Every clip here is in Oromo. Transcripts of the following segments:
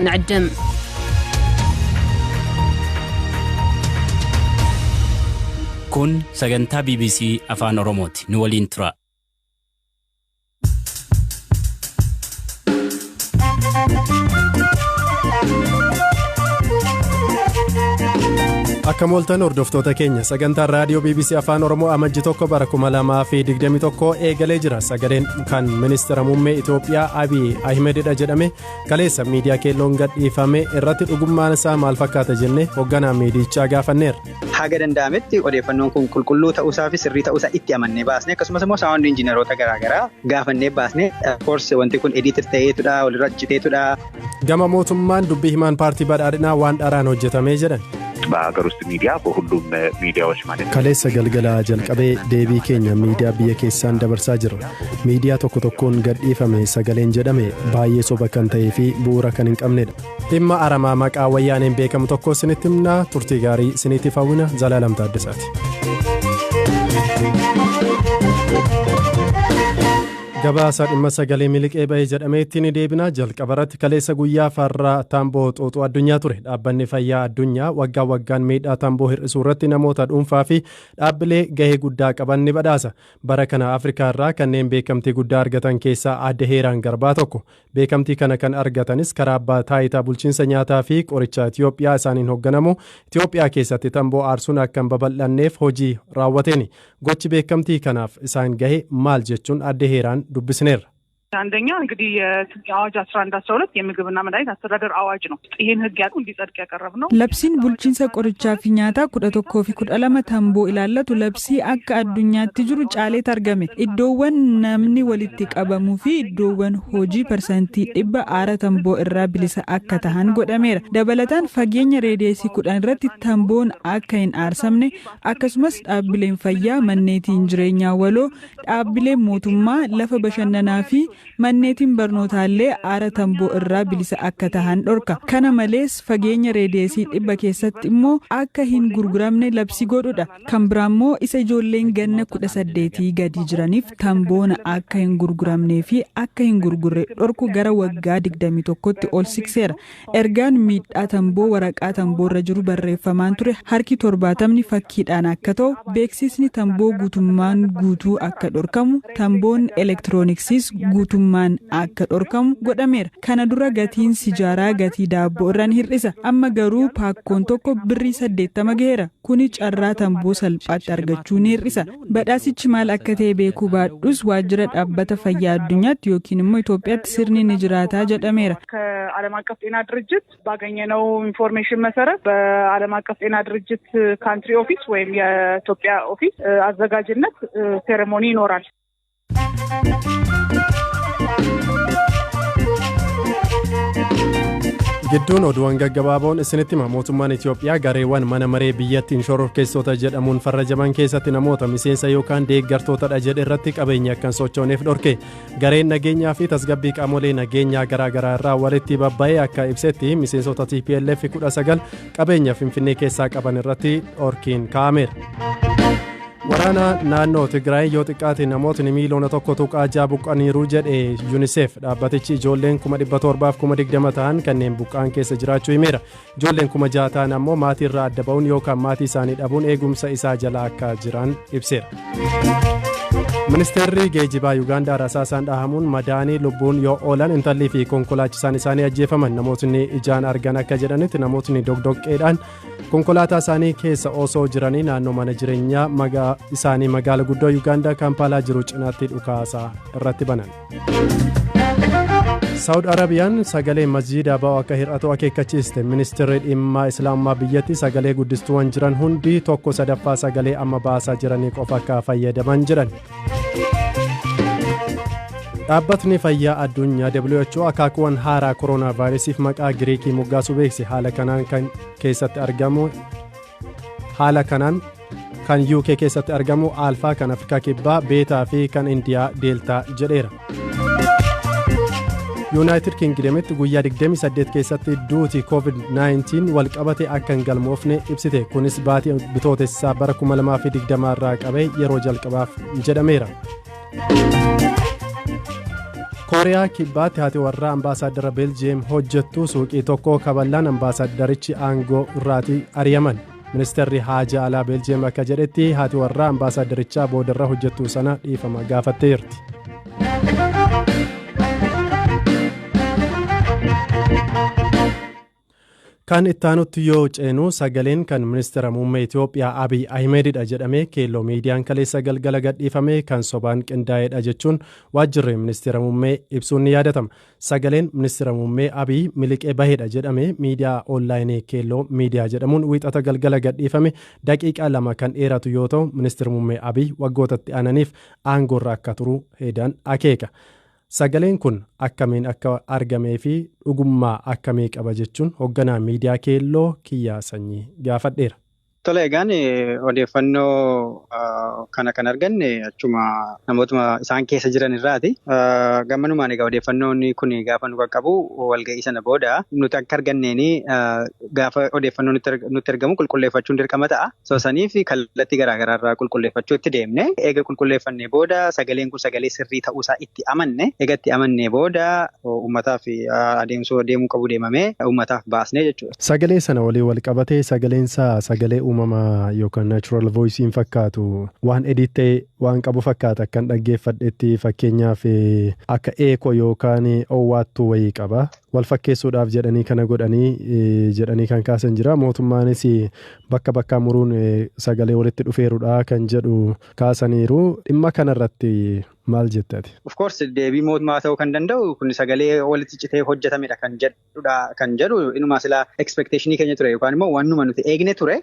نعدم kun sagantaa BBC afaan oromooti nu waliin tura. Akka mooltan hordoftoota keenya sagantaan raadiyoo BBC afaan oromoo amajji tokko bara 2021 eegalee jira. Sagaleen kan ministeera muummee Itoophiyaa Abiy Ahmedidha jedhame kaleessa miidiyaa keelloon gadhiifame irratti dhugummaan isaa maal fakkaata jennee hoogganaa miidiyichaa gaafanneerra. Haga danda'ametti odeeffannoon kun qulqulluu ta'uusaa fi sirrii ta'uusaa itti amannee baasne akkasumas immoo saawundi injiinaroota garaagaraa gaafannee baasne koorsi wanti kun ediitir ta'eetudha walirra citeetudha. Gama mootummaan dubbii himaan paartii badhaadhinaa waan dharaan hojjetamee jedhan. በሀገር ውስጥ ሚዲያ በሁሉም ሚዲያዎች ማለት ነው kaleessa galgala jalqabee deebii keenya miidiyaa biyya keessaan dabarsaa jirra. Miidiyaa tokko tokkoon gadhiifame sagaleen jedhame baay'ee soba kan ta'ee fi bu'uura kan hin qabnedha. Dhimma aramaa maqaa wayyaaneen beekamu tokko isinitti himnaa. Turtii gaarii isiniitiif hawwina. Zalaalam Taaddasaati. Gabaasa dhimma sagalee miliqee ba'ee jedhameetti ni deebina. Jalqabarratti kaleessa guyyaa farraa tamboo xuuxuu addunyaa ture. Dhaabbanni fayyaa addunyaa waggaa waggaan miidhaa tamboo hir'isuu irratti namoota dhuunfaa fi dhaabbilee gahee guddaa qaban ni badhaasa. Bara kana Afrikaa irraa kanneen beekamtii guddaa argatan keessaa adda heeraan garbaa tokko. Beekamtii kana kan argatanis karaa abbaa taayitaa bulchiinsa nyaataa fi qorichaa Itoophiyaa isaaniin hoogganamu. Itoophiyaa keessatti tamboo aarsuun akka hin babal'anneef hojii raawwateeni. Gochi beekamtii kanaaf isaan gahe maal jechuun adda heeraan dubbisneerra. አንደኛ እንግዲህ የኢትዮጵያ አዋጅ 1112 የምግብና መድኃኒት አስተዳደር አዋጅ ነው። ይሄን ህግ ያቁ እንዲጸድቅ ያቀረብነው ለብሲን ቡልቺንሰ ቆርቻ ፊኛታ 11 fi 12 ተምቦ ኢላለቱ ለብሲ አካ አዱኛatti jiru ጫሌት argame iddoowwan namni walitti qabamu fi iddoowwan hojii persentii 100 aara tamboo irraa bilisa akka tahan godhameera. Dabalataan fageenya reediyeesii 10 irratti tamboon akka hin aarsamne akkasumas dhaabbileen fayyaa manneetiin jireenyaa waloo dhaabbileen mootummaa lafa bashannanaa fi manneetiin barnootaallee aara tamboo irraa bilisa akka tahan dhorka. Kana malees fageenya reediyeesii 100 keessatti immoo akka hin gurguramne labsi godhudha. Kan biraammoo isa ijoolleen ganna 18 gadi jiraniif tamboon akka hin gurguramnee fi akka hin gurgurre dhorku gara waggaa 21tti ol sikseera. Ergaan miidhaa tamboo waraqaa tamboorra jiru barreeffamaan ture harki 70 fakkiidhaan akka ta'u beeksisni tamboo guutummaan guutuu akka dhorkamu tamboon elektirooniksiis guutummaan akka dhorkamu godhameera. Kana dura gatiin sijaaraa gatii daabboo irraan hir'isa. Amma garuu paakkoon tokko birrii 80 gaheera. Kuni carraa tamboo salphaatti argachuu ni hir'isa. Badhaasichi maal akka ta'e beekuu baadhus waajjira dhaabbata fayyaa addunyaatti yookiin immoo Itoophiyaatti sirni ni jiraataa jedhameera. ከዓለም አቀፍ ጤና ድርጅት ባገኘነው ኢንፎርሜሽን መሰረት በዓለም አቀፍ ጤና ድርጅት ካንትሪ ኦፊስ ወይም የኢትዮጵያ ኦፊስ አዘጋጅነት ሴሬሞኒ ይኖራል። Gidduun oduuwwan gaggabaaboon isinitti hima. Mootummaan Itoophiyaa gareewwan mana maree biyyattiin shororkeessota jedhamuun farrajaman keessatti namoota miseensa yookaan deeggartootadha jedhe irratti qabeenya akkan sochooneef dhorke. Gareen nageenyaa fi tasgabbii qaamolee nageenyaa garaagaraa irraa walitti babba'ee akka ibsetti miseensota TPLF 19 qabeenya Finfinnee keessaa qaban irratti dhorkiin kaa'ameera. Waraana naannoo Tigraay yoo xiqqaate namootni miiliyoona 1.6 buqqaniiru jedhe UNICEF. Dhaabbatichi ijoolleen 720,020 ta'an kanneen buqqaan keessa jiraachuu himeera. Ijoolleen 6,000 ta'an ammoo maatii irraa adda ba'uun yookaan maatii isaanii dhabuun eegumsa isaa jala akka jiran ibseera. Ministeerri geejibaa Yuugaandaa rasaasaan dhahamuun madaanii lubbuun yoo oolan intallii fi konkolaachisaan isaanii ajjeefaman. Namootni ijaan argan akka jedhanitti namootni dogdoqqeedhaan konkolaataa isaanii keessa osoo jiranii naannoo mana jireenyaa isaanii magaala guddoo Yuugaandaa Kaampaalaa jiru cinaatti dhukaasaa irratti banan. Saawud Arabiyaan sagalee masjiida ba'u akka hir'atu akeekkachiiste. Ministeerri dhimma islaamummaa biyyatti sagalee guddistuuwwan jiran hundi 1/3 sagalee amma baasaa jiranii qofa akka fayyadaman jedhan. Dhaabbatni fayyaa addunyaa WHO akaakuuwwan haaraa koronaa vaayirasiif maqaa Giriikii moggaasuu beekse. Haala kanaan kan UK keessatti argamu Alfaa, kan Afrikaa Kibbaa Beetaa fi kan Indiyaa Deeltaa jedheera. Yuunaayitid Kingidamitti guyyaa 28 keessatti duuti COVID-19 walqabate akka hin galmoofne ibsite. Kunis baatii bitootessaa bara 2020 irraa qabee yeroo jalqabaaf jedhameera. kooriyaa kibbaatti haati warraa ambaasaaddara beeljiyeem hojjettu suuqii tokko kaballaan ambaasaaddarichi aangoo irraatii ari'aman. Ministeerri haajaa alaa beeljiyeem akka jedhetti haati warraa ambaasaadarichaa boodarra hojjettu sana dhiifama gaafatteerti. Kan ittaanutti yoo ceenu sagaleen kan ministeera muummee Itoophiyaa Abiy Ahimedidha jedhamee keelloo miidiyaan kaleessa galgala gadhiifame kan sobaan qindaa'edha jechuun waajjirri ministeera muummee ibsuun ni yaadatama. Sagaleen ministeera muummee Abiy miliqee bahedha jedhamee miidiyaa onlaayinii keelloo miidiyaa jedhamuun wiixata galgala gadhiifame daqiiqaa 2 kan dheeratu yoo ta'u ministeera muummee Abiy waggootatti aananiif aangoorra akka turu heedaan akeeka. Sagaleen kun akkamiin akka argamee fi dhugummaa akkamii qaba jechuun hoogganaa miidiyaa keelloo Kiyyaa Sanyii gaafadheera. Tole egaan odeeffannoo kana kan arganne achuma namootuma isaan keessa jiran irraati. Gammanumaan egaa odeeffannoon kun gaafa nu qaqqabu walga'ii sana booda nuti akka arganneeni gaafa odeeffannoo nutti argamu qulqulleeffachuun dirqama ta'a. Saniif kallattii garaagaraa irraa qulqulleeffachuu itti deemne. Eega qulqulleeffannee booda sagaleen kun sagalee sirrii ta'uusaa itti amanne. Eega itti amannee booda uummataaf deemuu qabu deemamee uummataaf baasnee jechuudha. Sagalee sana walii wal qabatee sagaleensaa sagalee uumamaa yookaan natural voice fakkaatu waan edit ta'e waan qabu fakkaata kan dhaggeeffadhetti fakkeenyaaf akka eeko yookaan owwaattuu wayii qaba. Wal fakkeessuudhaaf jedhanii kana godhanii jedhanii kan kaasan jira. Mootummaanis bakka bakka muruun sagalee walitti dhufeerudha kan jedhu kaasaniiru. Dhimma kanarratti maal jettati? Of course deebii mootummaa ta'uu kan danda'u kun sagalee walitti citee hojjetamedha kan jedhu inumaa silaa expectationii keenya ture yookaan immoo wannuma nuti eegne ture.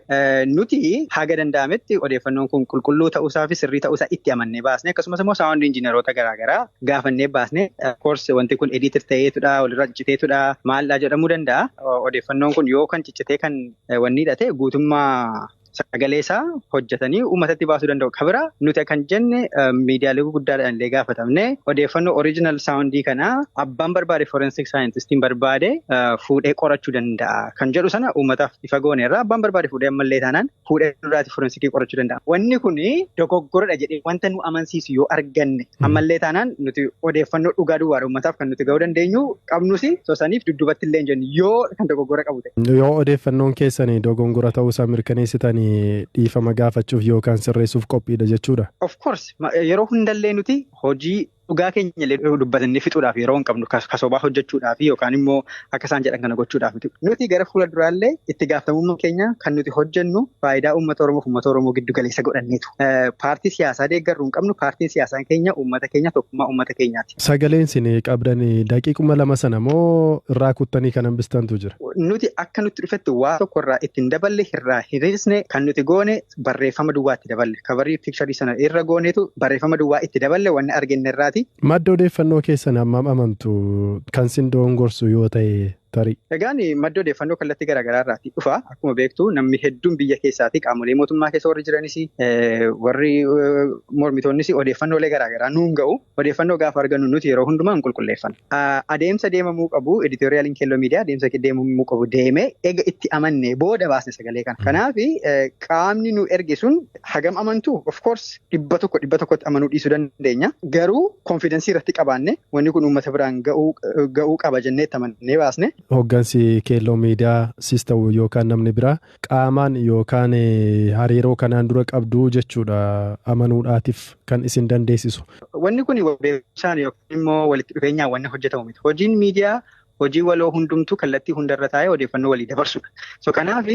Nuti haga danda'ametti odeeffannoon kun qulqulluu ta'uusaa fi sirrii ta'uusaa itti amannee baasne akkasumas immoo saawundi injiinaroota garaagaraa gaafannee baasne. Of course wanti kun editor ta'eetudha walirra citeetudha maallaa jedhamuu danda'a. Odeeffannoon kun yoo kan ciccitee kan wanni hidhate guutummaa sagalee isaa hojjetanii uummatatti baasuu danda'u. Kabira nuti kan jenne miidiyaalee gurguddaadhaan illee gaafatamne odeeffannoo original saawundii kanaa abbaan barbaade forensic scientistiin barbaade fuudhee qorachuu danda'a. Kan jedhu sana uummataaf ifa gooneerra abbaan barbaade fuudhee ammallee taanaan fuudhee duraatti forensikii qorachuu danda'a. Wanni kun dogoggoradha jedhee wanta nu amansiisu yoo arganne ammallee taanaan nuti odeeffannoo dhugaa duwwaadha uummataaf kan nuti ga'uu dandeenyu qabnus sosaniif dudduubatti illee hin jennu yoo kan dogoggora qabu ta'e. Yoo odeeffannoon keessanii dogongora ta'uusaa mirkaneessitan dhiifama gaafachuuf yookaan sirreessuuf qophiidha jechuudha. Of course yeroo hundallee nuti hojii dhugaa keenya illee dubbatanii fixuudhaaf yeroo hin qabnu kasobaa hojjechuudhaaf yookaan immoo akka isaan jedhan kana gochuudhaaf nuti gara fuula duraallee itti gaafatamummaa keenya kan nuti hojjennu faayidaa uummata Oromoo giddu galeessa godhanneetu. Paartii siyaasaa deeggarru hin qabnu paartiin siyaasaa keenya uummata keenya tokkummaa uummata keenyaati. Sagaleen isin qabdan daqiiquma 2 sana moo irraa kuttanii kan hambistantu jira? Nuti akka nutti dhufetti waa tokko irraa ittiin daballe irraa hir'isne kan nuti goone barreeffama duwwaa itti daballe kabarii piikcharii sana irra goonetu barreeffama duwwaa itti daballe wanni argine irraa. Madda odeeffannoo keessan hammam amantu kan sin dogongorsu yoo ta'e tarii? Egaan madda odeeffannoo kallattii garaagaraa irraatii dhufa. Akkuma beektu namni hedduun biyya keessaati qaamolee mootummaa keessa warri jiranis warri mormitoonnis odeeffannoolee garaagaraa nuun ga'u. Odeeffannoo gaafa argannu nuti yeroo hundumaa hin qulqulleeffanna. Adeemsa deemamuu qabu editoriyaaliin keelloo miidiyaa adeemsa deemamuu qabu deemee eega itti amannee booda baasne sagalee kana. Kanaaf qaamni nu erge sun hagam amantu of course 100% amanuu dhiisuu dandeenya. Garuu konfidensii irratti qabaanne wanni kun uummata biraan ga'uu qaba jennee itti amannee baasne. Hoggansi keelloo miidiyaa sista'u yookaan namni biraa qaamaan yookaan hariiroo kanaan dura qabdu jechuudha amanuudhaatiif kan isin dandeessisu. Wanni kun beekumsaan yookaan immoo walitti dhufeenyaan wanni hojjetamu miti. Hojiin miidiyaa hojii waloo hundumtuu kallattii hundarra taa'ee odeeffannoo walii dabarsudha. Kanaaf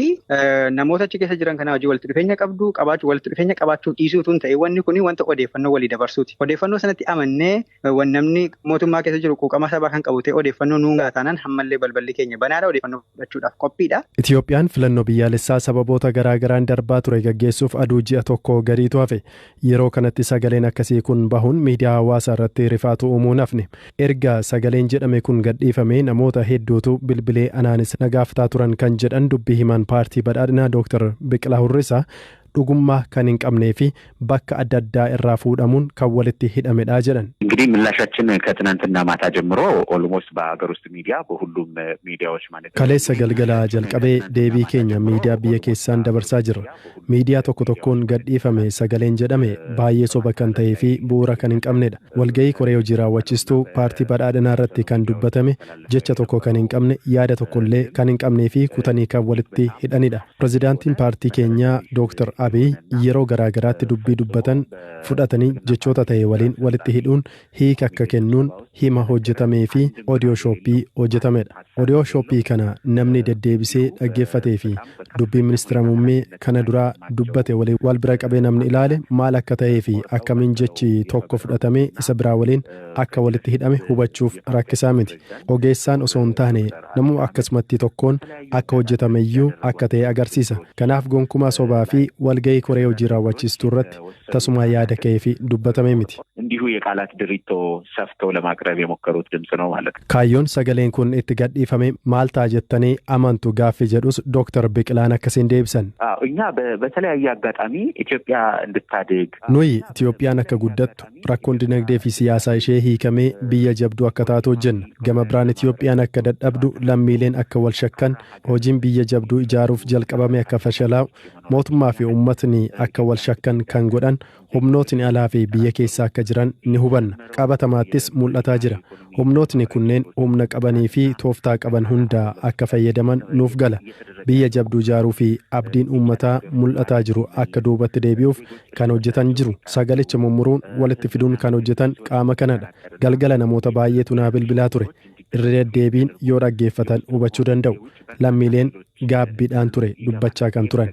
namoota achi keessa jiran kana hojii walitti dhufeenya qabdu walitti dhufeenya qabaachuu dhiisuutu hin ta'e wanni kun wanta odeeffannoo walii dabarsuuti. Odeeffannoo sanatti amannee namni mootummaa keessa jiru quuqama sabaa kan qabu ta'e odeeffannoo nuungaa taanaan hammallee balballi keenya banaadha odeeffannoo fudhachuudhaaf qophiidha. Itiyoophiyaan filannoo biyyaalessaa sababoota garaagaraan darbaa ture gaggeessuuf aduu ji'a tokko gadiitu hafe. Yeroo kanatti sagaleen akkasii kun bahuun miidiyaa hawaasaa irratti rifaatu uumuun hafne. Erga sagaleen jedhame kun gadhiifame namoota hedduutu bilbilee anaanis nagaafataa turan kan jedhan dubbii himan paartii badhaadhinaa Dr. Biqilaa Hurrisaa dhugummaa kan hin qabnee fi bakka adda addaa irraa fuudhamuun kan walitti hidhamedha jedhan. እንግዲህ ምላሻችን ከትናንትና ማታ ጀምሮ ኦልሞስት በአገር ውስጥ ሚዲያ በሁሉም ሚዲያዎች ማለት kaleessa galgala jalqabee deebii keenya miidiyaa biyya keessaan dabarsaa jirra. Miidiyaa tokko tokkoon gadhiifame sagaleen jedhame baay'ee soba kan ta'ee fi bu'uura kan hin qabnedha. Walgahii koree hojii raawwachiistuu paartii badhaadhinaa irratti kan dubbatame jecha tokko kan hin qabne yaada tokkollee kan hin qabnee fi kutanii kan walitti hidhanidha. Pirezidaantiin paartii keenyaa Dr. Abiy yeroo garaagaraatti dubbii dubbatan fudhatanii jechoota ta'e waliin walitti hidhuun hiika akka kennuun hima hojjetamee fi odiyoo shooppii hojjetamedha. Odiyoo shooppii kana namni deddeebisee dhaggeeffatee fi dubbii ministeera muummee kana duraa dubbate waliin wal bira qabee namni ilaale maal akka ta'ee fi akkamiin jechi tokko fudhatamee isa biraa waliin akka walitti hidhame hubachuuf rakkisaa miti. Ogeessaan osoo hin taane namuma akkasumatti tokkoon akka hojjetameyyuu akka ta'e agarsiisa. Kanaaf gonkumaa sobaa fi walgahii koree hojii raawwachiistuu irratti tasuma yaada ka'ee fi dubbatame miti. እንዲሁ የቃላት ድሪቶ ሰፍተው ለማቅረብ የሞከሩት ድምጽ ነው ማለት ነው። kaayyoon sagaleen kun itti gadhiifame maal ta'a jettanii amantu gaaffii jedhus Dr. Biqilaan akkasiin deebisan. እኛ በተለያየ አጋጣሚ ኢትዮጵያ እንድታድግ nuyi Itiyoophiyaan akka guddattu rakkoon dinagdee fi siyaasaa ishee hiikamee biyya jabduu akka taatu hojjenna. Gama biraan Itiyoophiyaan akka dadhabdu lammiileen akka wal shakkan hojiin biyya jabduu ijaaruuf jalqabame akka fashalaa'u mootummaa fi uummatni akka wal shakkan kan godhan humnootni alaa fi biyya keessaa akka jiran ni hubanna. Qabatamaattis mul'ataa jira. Humnootni kunneen humna qabanii fi tooftaa qaban hundaa akka fayyadaman nuuf gala. Biyya jabduu ijaaruu fi abdiin uummataa mul'ataa jiru akka duubatti deebi'uuf kan hojjetan jiru. Sagalicha mummuruun walitti fiduun kan hojjetan qaama kanadha. Galgala namoota baay'eetu naa bilbilaa ture. Irra deddeebiin yoo dhaggeeffatan hubachuu danda'u. Lammiileen gaabbiidhaan ture dubbachaa kan turan.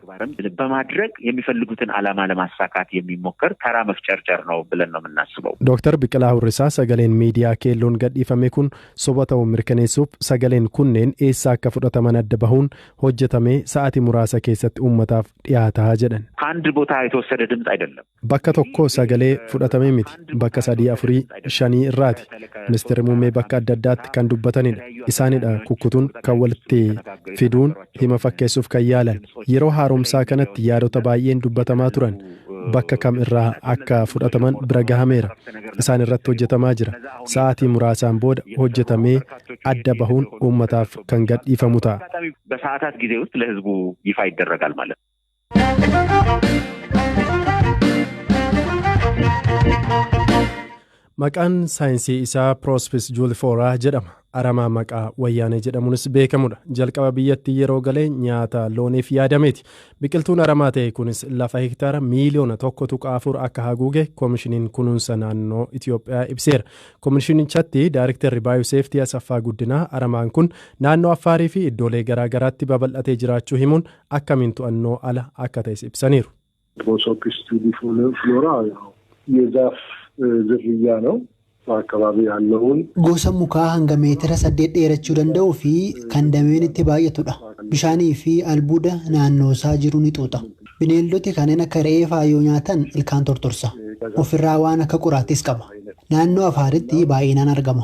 በማድረግ የሚፈልጉትን ዓላማ ለማሳካት የሚሞከር ተራ መፍጨርጨር ነው ብለን ነው የምናስበው። ዶክተር ቢቅላ ሁሪሳ sagaleen miidiyaa keelloon gadhiifame kun soba ta'uu mirkaneessuuf sagaleen kunneen eessaa akka fudhataman adda bahuun hojjetamee sa'aatii muraasa keessatti uummataaf dhiyaataa jedhan. ከአንድ ቦታ የተወሰደ ድምጽ አይደለም። bakka tokko sagalee fudhatamee miti. Bakka 3, 4, 5 irraati. Ministeerri muummee bakka adda addaatti kan dubbatanidha. Isaanidha kukkutuun kan walitti fiduun hima fakkeessuuf kan yaalan. Yeroo haaromsaa kanatti yaadota baay'een dubbatamaa turan. Bakka kam irraa akka fudhataman bira gahameera. Isaan irratti hojjetamaa jira. Sa'aatii muraasaan booda hojjetamee adda bahuun uummataaf kan gadhiifamu ta'a. በሰዓታት ጊዜ ውስጥ ለህዝቡ ይፋ ይደረጋል ማለት ነው። Maqaan saayinsii isaa Prosopis Juliforaa jedhama. Aramaa maqaa wayyaanee jedhamuunis beekamudha. Jalqaba biyyatti yeroo galee nyaata looniif yaadameeti. Biqiltuun aramaa ta'e kunis lafa hektaara miiliyoona 1.4 akka haguuge koomishiniin kunuunsa naannoo Itiyoophiyaa ibseera. Koomishinichatti Daayirektarri Baayooseeftii Asaffaa Guddinaa aramaan kun naannoo Affaarii fi iddoolee garaagaraatti babal'atee jiraachuu himuun akkamiin to'annoo ala akka ta'es ibsaniiru. Prosopis Juliforaa የዛፍ ዝርያ ነው። በአካባቢ ያለውን gosa mukaa hanga meetira 8 dheerachuu danda'uu fi kan dameen itti baay'atudha. Bishaanii fi albuuda naannoo isaa jiru ni xuuxa. Bineeldoti kanneen akka re'ee faayoo nyaatan ilkaan tortorsa. Ofirraa waan akka qoraattis qaba. Naannoo Afaaritti baay'inaan argama.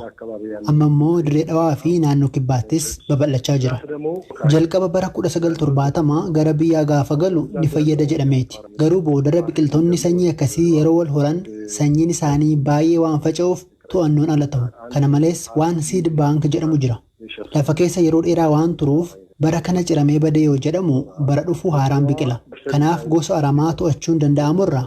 Amma immoo dirree dhawaa fi naannoo kibbaattis babal'achaa jira. Jalqaba bara 1970 gara biyyaa gaafa galu ni fayyada jedhameeti. Garuu boodarra biqiltoonni sanyii akkasii yeroo wal horan sanyiin isaanii baay'ee waan faca'uuf to'annoon ala ta'u. Kana malees waan seed bank jedhamu jira. Lafa keessa yeroo dheeraa waan turuuf bara kana ciramee badee yoo jedhamu bara dhufu haaraan biqila. Kanaaf gosa aramaa to'achuun danda'amurra